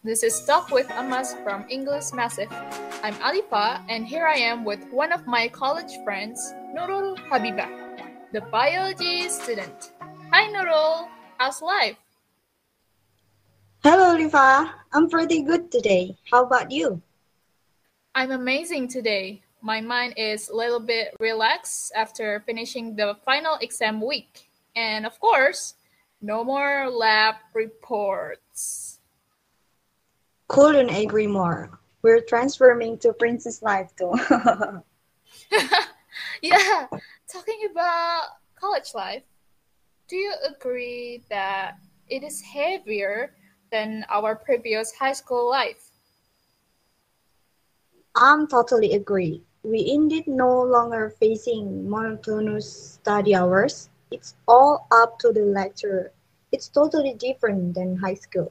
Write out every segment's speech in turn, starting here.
This is Talk with EMAS from English Massive. I'm Alifa, and here I am with one of my college friends, Nurul Habibah, the biology student. Hi Nurul, how's life? Hello, Alifa. I'm pretty good today. How about you? I'm amazing today. My mind is a little bit relaxed after finishing the final exam week. And of course, no more lab reports. Couldn't agree more. We're transforming to Princess Life too. Yeah, talking about college life, do you agree that it is heavier than our previous high school life? I'm totally agree. We indeed no longer facing monotonous study hours. It's all up to the lecturer. It's totally different than high school.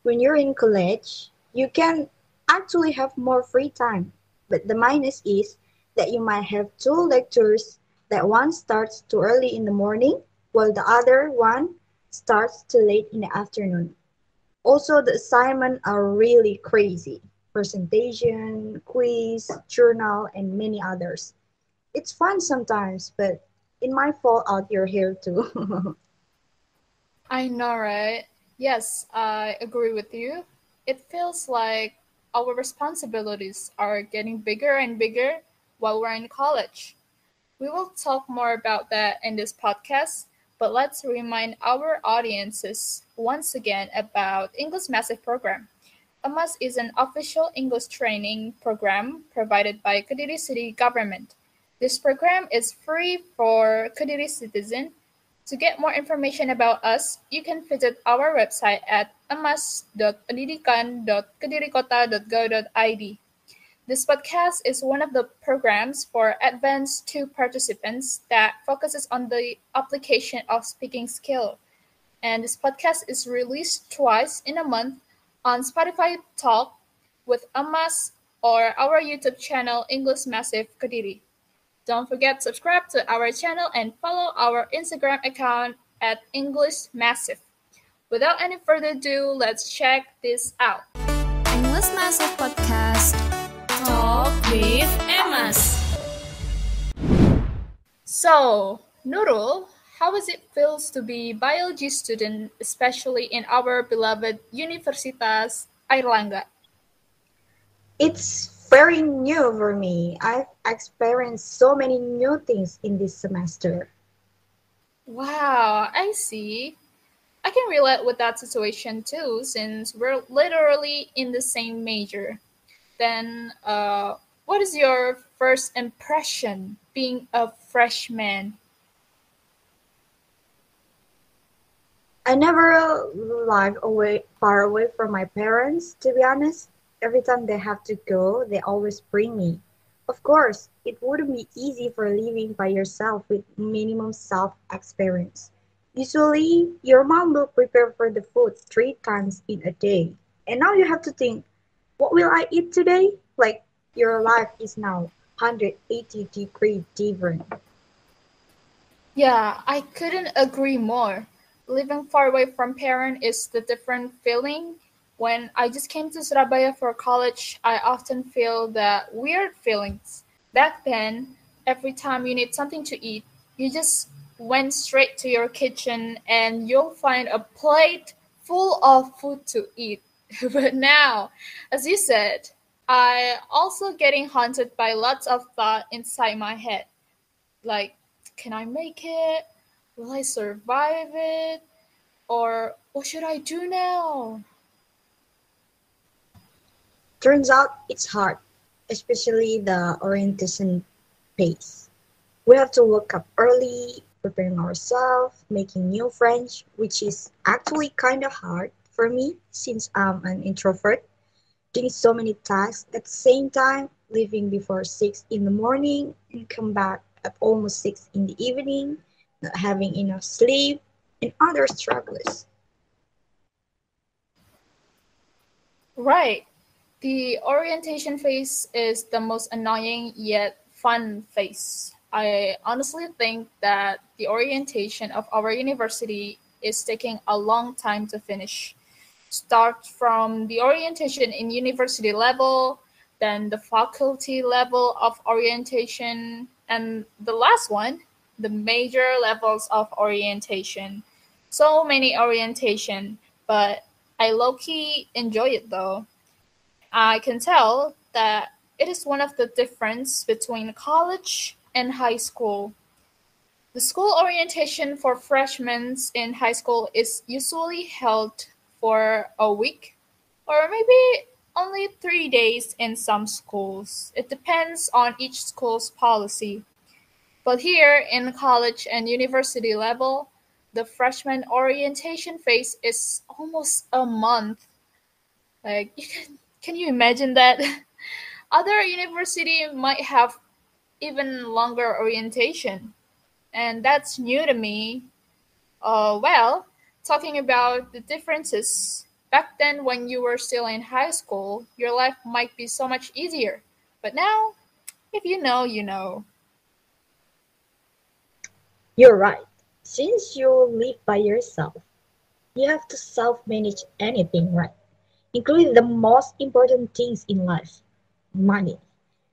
When you're in college, you can actually have more free time. But the minus is that you might have two lectures that one starts too early in the morning while the other one starts too late in the afternoon. Also, the assignments are really crazy. Presentation, quiz, journal, and many others. It's fun sometimes, but it might fall out your hair too. I know, right? Yes, I agree with you. It feels like our responsibilities are getting bigger and bigger while we're in college. We will talk more about that in this podcast, but let's remind our audiences once again about English Massive Program. EMAS is an official English training program provided by Kediri City Government. This program is free for Kediri citizens. To get more information about us, you can visit our website at emas.pendidikan.kedirikota.go.id. This podcast is one of the programs for advanced 2 participants that focuses on the application of speaking skill. And this podcast is released twice in a month on Spotify Talk with Amas or our YouTube channel English Massive Kediri. Don't forget to subscribe to our channel and follow our Instagram account at English Massive. Without any further ado, let's check this out. English Massive Podcast Talk with Emas. So, Nurul, how does it feels to be biology student, especially in our beloved Universitas Airlangga? It's very new for me. I've experienced so many new things in this semester. Wow, I see. I can relate with that situation too, since we're literally in the same major. Then, what is your first impression being a freshman? I never lived far away from my parents, to be honest. Every time they have to go, they always bring me. Of course, it wouldn't be easy for living by yourself with minimum self-experience. Usually, your mom will prepare for the food 3 times in a day. And now you have to think, what will I eat today? Like, your life is now 180 degrees different. Yeah, I couldn't agree more. Living far away from parents is the different feeling. When I just came to Surabaya for college, I often feel that weird feelings. Back then, every time you need something to eat, you just went straight to your kitchen and you'll find a plate full of food to eat. But now, as you said, I also getting haunted by lots of thought inside my head. Like, can I make it? Will I survive it? Or what should I do now? Turns out it's hard, especially the orientation phase. We have to wake up early, preparing ourselves, making new friends, which is actually kind of hard for me since I'm an introvert, doing so many tasks at the same time, leaving before 6 in the morning and come back at almost 6 in the evening, not having enough sleep, and other struggles. Right. The orientation phase is the most annoying yet fun phase. I honestly think that the orientation of our university is taking a long time to finish. Start from the orientation in university level, then the faculty level of orientation, and the last one, the major levels of orientation. So many orientation, but I low-key enjoy it though. I can tell that it is one of the difference between college and high school. The school orientation for freshmen in high school is usually held for a week or maybe only 3 days in some schools. It depends on each school's policy. But here in college and university level, the freshman orientation phase is almost a month. Like can you imagine that? Other university might have even longer orientation, and that's new to me. Well, talking about the differences, back then when you were still in high school, your life might be so much easier. But now, if you know, you know. You're right. Since you live by yourself, you have to self-manage anything, right? Including the most important things in life, money.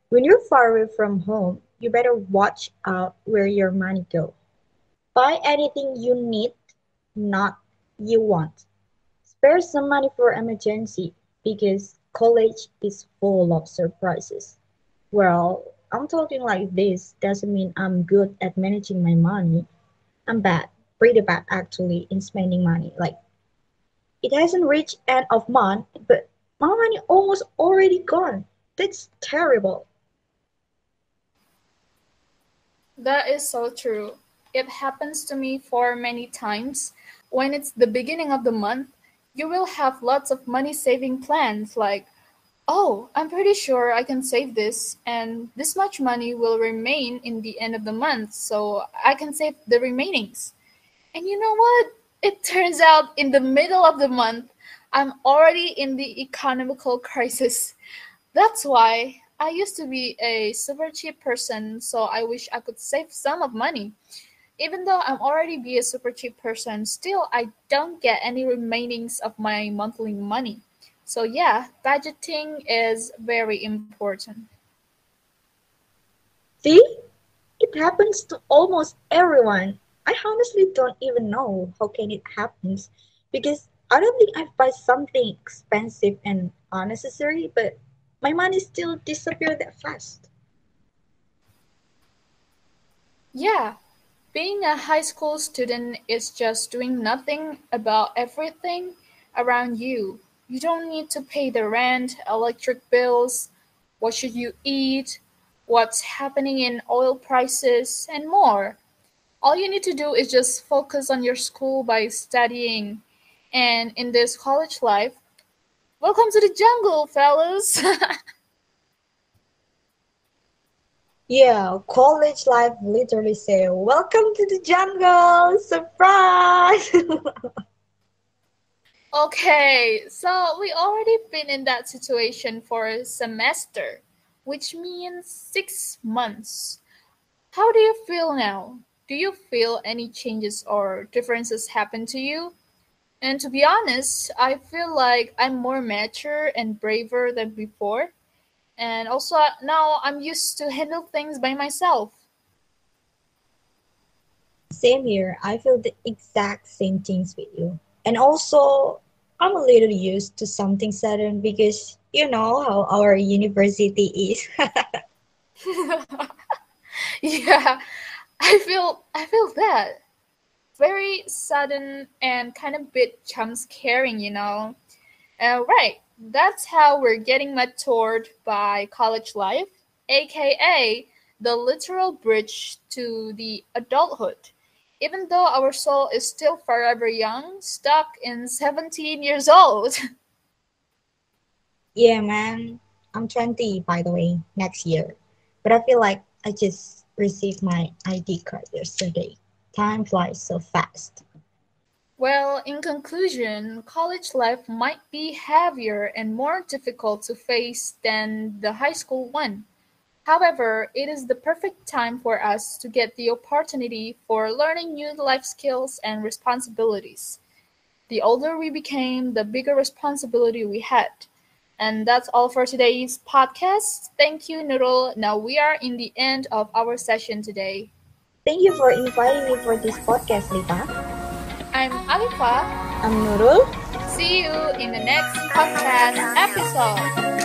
When you're far away from home, you better watch out where your money goes. Buy anything you need, not you want. Spare some money for emergency because college is full of surprises. Well, I'm talking like this doesn't mean I'm good at managing my money. I'm bad, pretty bad actually in spending money. Like it hasn't reached end of month, but my money almost already gone. That's terrible. That is so true. It happens to me for many times. When it's the beginning of the month, you will have lots of money saving plans like, oh, I'm pretty sure I can save this, and this much money will remain in the end of the month, so I can save the remainings. And you know what? It turns out in the middle of the month, I'm already in the economical crisis. That's why I used to be a super cheap person, so I wish I could save some of money. Even though I'm already be a super cheap person, still I don't get any remainings of my monthly money. So yeah, budgeting is very important. See? It happens to almost everyone. I honestly don't even know how can it happens because I don't think I buy something expensive and unnecessary, but my money still disappear that fast. Yeah, being a high school student is just doing nothing about everything around you. You don't need to pay the rent, electric bills, what should you eat, what's happening in oil prices, and more. All you need to do is just focus on your school by studying. And in this college life, welcome to the jungle, fellas. Yeah, college life literally say, "Welcome to the jungle, surprise!" Okay, so we already been in that situation for a semester, which means 6 months. How do you feel now? Do you feel any changes or differences happen to you? And to be honest, I feel like I'm more mature and braver than before. And also now I'm used to handle things by myself. Same here. I feel the exact same things with you. And also, I'm a little used to something sudden because you know how our university is. Yeah, I feel that. Very sudden and kind of bit jump scaring, you know. Right, that's how we're getting matured by college life, aka the literal bridge to the adulthood. Even though our soul is still forever young, stuck in 17 years old. Yeah, man. I'm 20, by the way, next year. But I feel like I just received my ID card yesterday. Time flies so fast. Well, in conclusion, college life might be heavier and more difficult to face than the high school one. However, it is the perfect time for us to get the opportunity for learning new life skills and responsibilities. The older we became, the bigger responsibility we had. And that's all for today's podcast. Thank you, Nurul. Now we are in the end of our session today. Thank you for inviting me for this podcast, Lipa. I'm Alifa. I'm Nurul. See you in the next podcast episode.